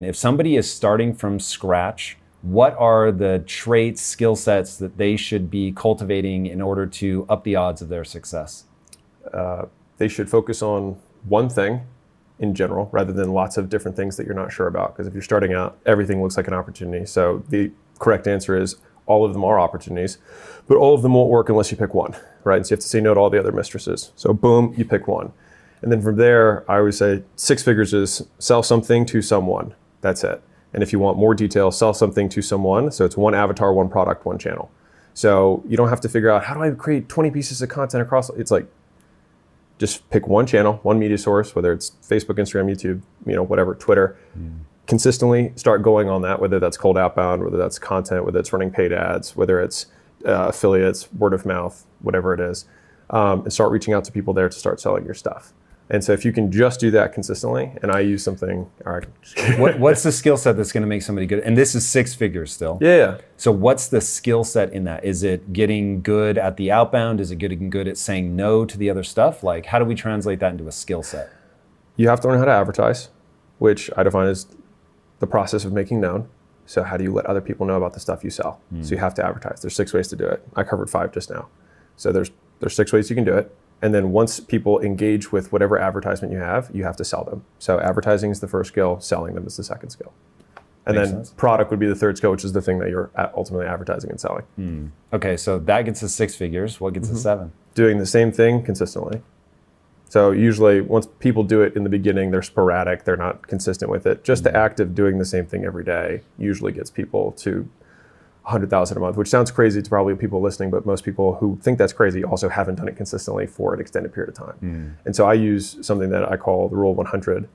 If somebody is starting from scratch, what are the traits, skill sets that they should be cultivating in order to up the odds of their success? They should focus on one thing in general rather than lots of different things that you're not sure about. Because if you're starting out, everything looks like an opportunity. So the correct answer is all of them are opportunities, but all of them won't work unless you pick one, right? So you have to say no to all the other mistresses. So boom, you pick one. And then from there, I always say 6 figures is sell something to someone. That's it. And if you want more detail, sell something to someone. So it's one avatar, one product, one channel. So you don't have to figure out how do I create 20 pieces of content across. It's like, just pick one channel, one media source, whether it's Facebook, Instagram, YouTube, whatever, Twitter. Consistently start going on that, whether that's cold outbound, whether that's content, whether it's running paid ads, whether it's affiliates, word of mouth, whatever it is, and start reaching out to people there to start selling your stuff. And so if you can just do that consistently, and I use something, all right. What's the skill set that's going to make somebody good? And this is 6 figures still. Yeah. So what's the skill set in that? Is it getting good at the outbound? Is it getting good at saying no to the other stuff? Like, how do we translate that into a skill set? You have to learn how to advertise, which I define as the process of making known. So how do you let other people know about the stuff you sell? So you have to advertise. There's 6 ways to do it. I covered 5 just now. So there's 6 ways you can do it. And then once people engage with whatever advertisement you have to sell them. So advertising is the first skill, selling them is the second skill. And Makes then sense. Product would be the third skill, which is the thing that you're ultimately advertising and selling. Okay, so that gets us 6 figures. What gets us 7? Doing the same thing consistently. So usually once people do it in the beginning, they're sporadic, they're not consistent with it. Just the act of doing the same thing every day usually gets people to 100,000 a month, which sounds crazy to probably people listening, but most people who think that's crazy also haven't done it consistently for an extended period of time. And so I use something that I call the Rule of 100,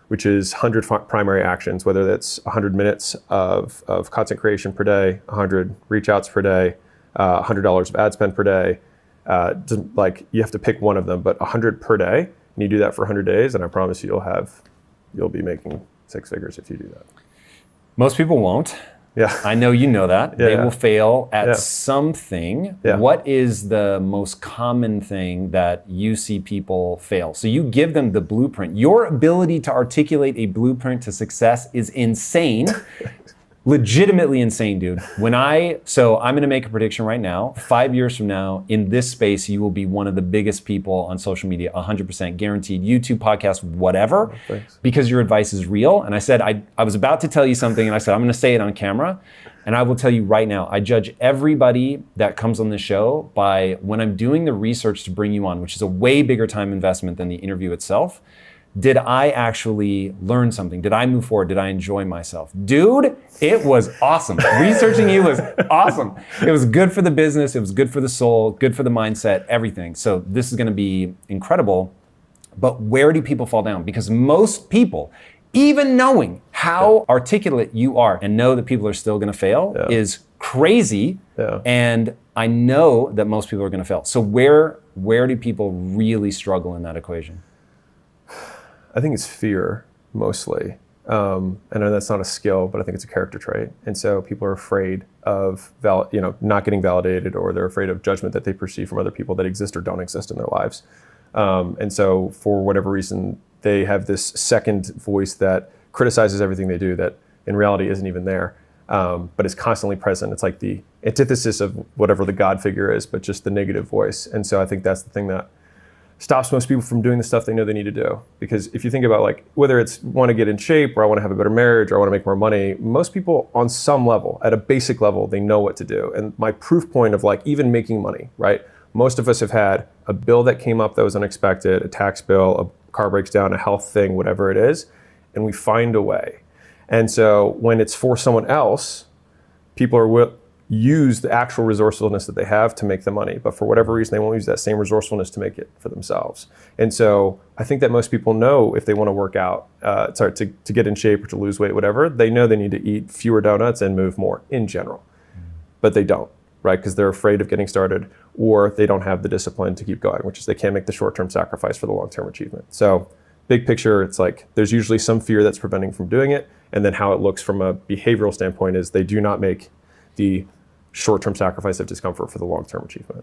which is 100 primary actions, whether that's 100 minutes of content creation per day, 100 reach outs per day, $100 of ad spend per day. Like you have to pick one of them, but 100 per day, and you do that for 100 days, and I promise you'll be making 6 figures if you do that. Most people won't. Yeah. I know you know that. Yeah, they will fail at Yeah. something. Yeah. What is the most common thing that you see people fail? So you give them the blueprint. Your ability to articulate a blueprint to success is insane. Legitimately insane, dude. So I'm gonna make a prediction right now. 5 years from now, in this space, you will be one of the biggest people on social media, 100% guaranteed. YouTube, podcast, whatever, because your advice is real. And I said, I was about to tell you something, and I said, I'm gonna say it on camera. And I will tell you right now, I judge everybody that comes on the show by when I'm doing the research to bring you on, which is a way bigger time investment than the interview itself. Did I actually learn something? Did I move forward? Did I enjoy myself? Dude, it was awesome. Researching you was awesome. It was good for the business. It was good for the soul, good for the mindset, everything. So this is gonna be incredible. But where do people fall down? Because most people, even knowing how articulate you are and know that people are still gonna fail is crazy. And I know that most people are gonna fail. So where do people really struggle in that equation? I think it's fear mostly. I know that's not a skill, but I think it's a character trait. And so people are afraid of not getting validated, or they're afraid of judgment that they perceive from other people that exist or don't exist in their lives. And so for whatever reason, they have this second voice that criticizes everything they do that in reality isn't even there, but is constantly present. It's like the antithesis of whatever the God figure is, but just the negative voice. And so I think that's the thing that stops most people from doing the stuff they know they need to do. Because if you think about like whether it's want to get in shape, or I want to have a better marriage, or I want to make more money, most people on some level, at a basic level, they know what to do. And my proof point of like even making money, right? Most of us have had a bill that came up that was unexpected, a tax bill, a car breaks down, a health thing, whatever it is, and we find a way. And so when it's for someone else, people are use the actual resourcefulness that they have to make the money, but for whatever reason, they won't use that same resourcefulness to make it for themselves. And so I think that most people know if they want to work out, to get in shape or to lose weight, whatever, they know they need to eat fewer donuts and move more in general, but they don't, right? Because they're afraid of getting started, or they don't have the discipline to keep going, which is they can't make the short-term sacrifice for the long-term achievement. So big picture, it's like there's usually some fear that's preventing from doing it. And then how it looks from a behavioral standpoint is they do not make the short-term sacrifice of discomfort for the long-term achievement.